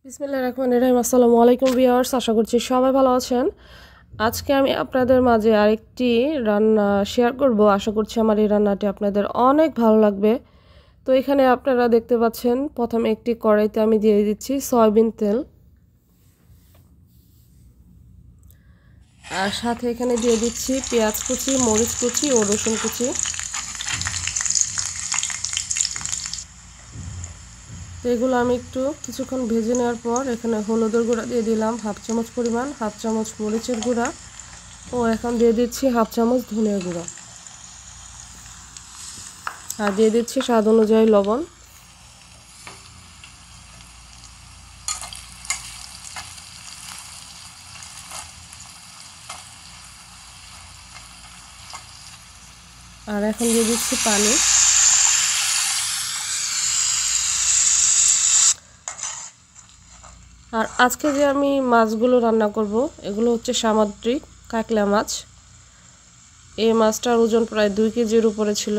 বিসমিল্লাহির রহমানির রহিম। আসসালামু আলাইকুম ভিউয়ার্স, আশা করছি সবাই ভালো আছেন। আজকে আমি আপনাদের মাঝে আরেকটি রান্না শেয়ার করব। আশা করছি আমার এই রান্নাটি আপনাদের অনেক ভালো লাগবে। তো এখানে আপনারা দেখতে পাচ্ছেন, প্রথমে একটি কড়াইতে আমি দিয়ে দিচ্ছি সয়াবিন তেল, আর সাথে এখানে দিয়ে দিচ্ছি পেঁয়াজ কুচি, মরিচ কুচি ও রসুন কুচি। তো এগুলো আমি একটু কিছুক্ষণ ভেজে নেওয়ার পর এখানে হলুদের গুঁড়া দিয়ে দিলাম হাফ চামচ পরিমাণ, হাফ চামচ মরিচের গুঁড়া ও এখন দিয়ে দিচ্ছি হাফ চামচ ধনিয়ার গুঁড়া, আর দিয়ে দিচ্ছি স্বাদ অনুযায়ী লবণ। আর এখন দিয়ে দিচ্ছি পানি। আর আজকে যে আমি মাছগুলো রান্না করব এগুলো হচ্ছে সামুদ্রিক কাঁকড়া মাছ। এই মাছটার ওজন প্রায় 2 কেজির উপরে ছিল।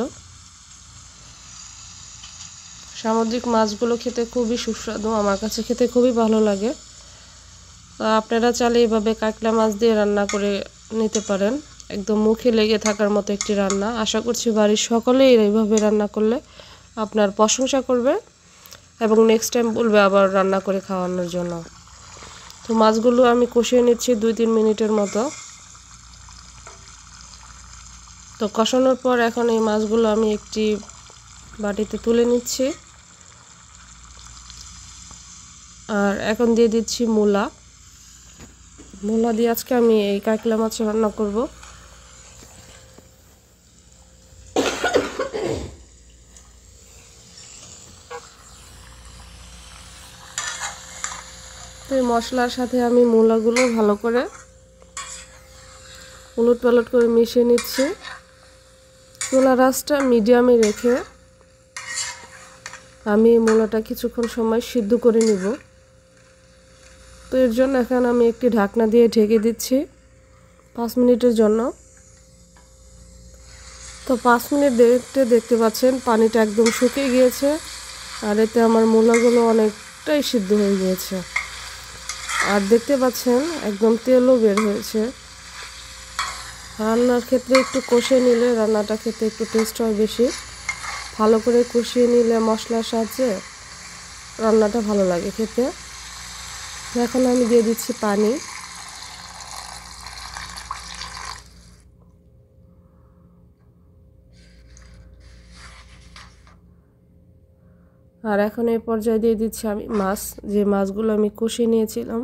সামুদ্রিক মাছগুলো খেতে খুবই সুস্বাদু, আমার কাছে খেতে খুবই ভালো লাগে। আপনারা চাইলে এভাবে কাঁকড়া মাছ দিয়ে রান্না করে নিতে পারেন, একদম মুখে লেগে থাকার মতো একটি রান্না। আশা করছি বাড়ির সকলেই এইভাবে রান্না করলে আপনার প্রশংসা করবে এবং নেক্সট টাইম বলবে আবার রান্না করে খাওয়ানোর জন্য। তো মাছগুলো আমি কষিয়ে নিচ্ছি 2-3 মিনিটের মতো। তো কষানোর পর এখন এই মাছগুলো আমি একটি বাটিতে তুলে নিচ্ছি। আর এখন দিয়ে দিচ্ছি মূলা দিয়ে আজকে আমি এই কাঁকড়া মাছ রান্না করব। তো এই মশলার সাথে আমি মূলাগুলো ভালো করে উলট পালট করে মিশিয়ে নিচ্ছি। চুলার আঁচটা মিডিয়ামে রেখে আমি মূলাটা কিছুক্ষণ সময় সিদ্ধ করে নিব। তো এর জন্য এখন আমি একটি ঢাকনা দিয়ে ঢেকে দিচ্ছি 5 মিনিটের জন্য। তো 5 মিনিট দেখতে পাচ্ছেন পানিটা একদম শুকিয়ে গিয়েছে, আর এতে আমার মূলাগুলো অনেকটাই সিদ্ধ হয়ে গিয়েছে। আর দেখতে পাচ্ছেন একদম তেলও বের হয়েছে। রান্নার ক্ষেত্রে একটু কষিয়ে নিলে রান্নাটা খেতে একটু টেস্ট হয় বেশি। ভালো করে কষিয়ে নিলে মশলার সাহায্যে রান্নাটা ভালো লাগে খেতে। এখন আমি দিয়ে দিচ্ছি পানি। আর এখন এই পর্যায়ে দিয়ে দিচ্ছি আমি যে মাছগুলো আমি কষিয়ে নিয়েছিলাম।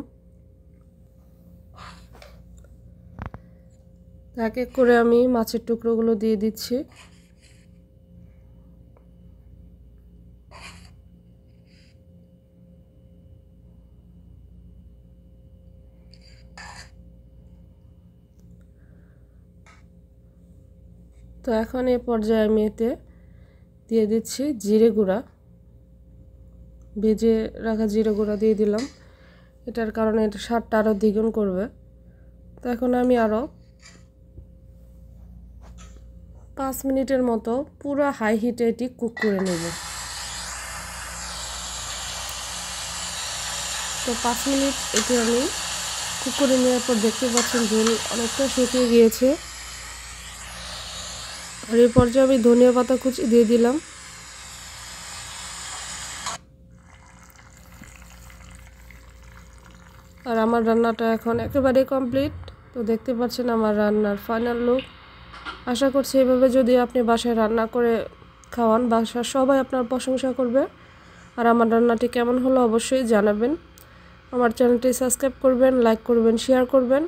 এক এক করে আমি মাছের টুকরোগুলো দিয়ে দিচ্ছি। তো এখন এই পর্যায়ে আমি এতে দিয়ে দিচ্ছি জিরে গুঁড়া, ভেজে রাখা জিরে গুঁড়া দিয়ে দিলাম। এটার কারণে এটা স্বাদটা আরও দ্বিগুণ করবে। তো এখন আমি আরও 5 মিনিটের মতো পুরো হাই হিটে এটি কুক করে নেব। তো 5 মিনিট এটি আমি কুক করে নেওয়ার পর দেখতে পাচ্ছেন ঝোল অনেকটা শুকিয়ে গিয়েছে। আর এই পর্যায়ে আমি ধনিয়া পাতা কুচি দিয়ে দিলাম। আর আমার রান্নাটা এখন একেবারে কমপ্লিট। তো দেখতে পাচ্ছেন আমার রান্নার ফাইনাল লুক। আশা করছি এভাবে যদি আপনি বাসায় রান্না করে খাওয়ান, বাসার সবাই আপনার প্রশংসা করবে। আর আমার রান্নাটি কেমন হলো অবশ্যই জানাবেন। আমার চ্যানেলটি সাবস্ক্রাইব করবেন, লাইক করবেন, শেয়ার করবেন।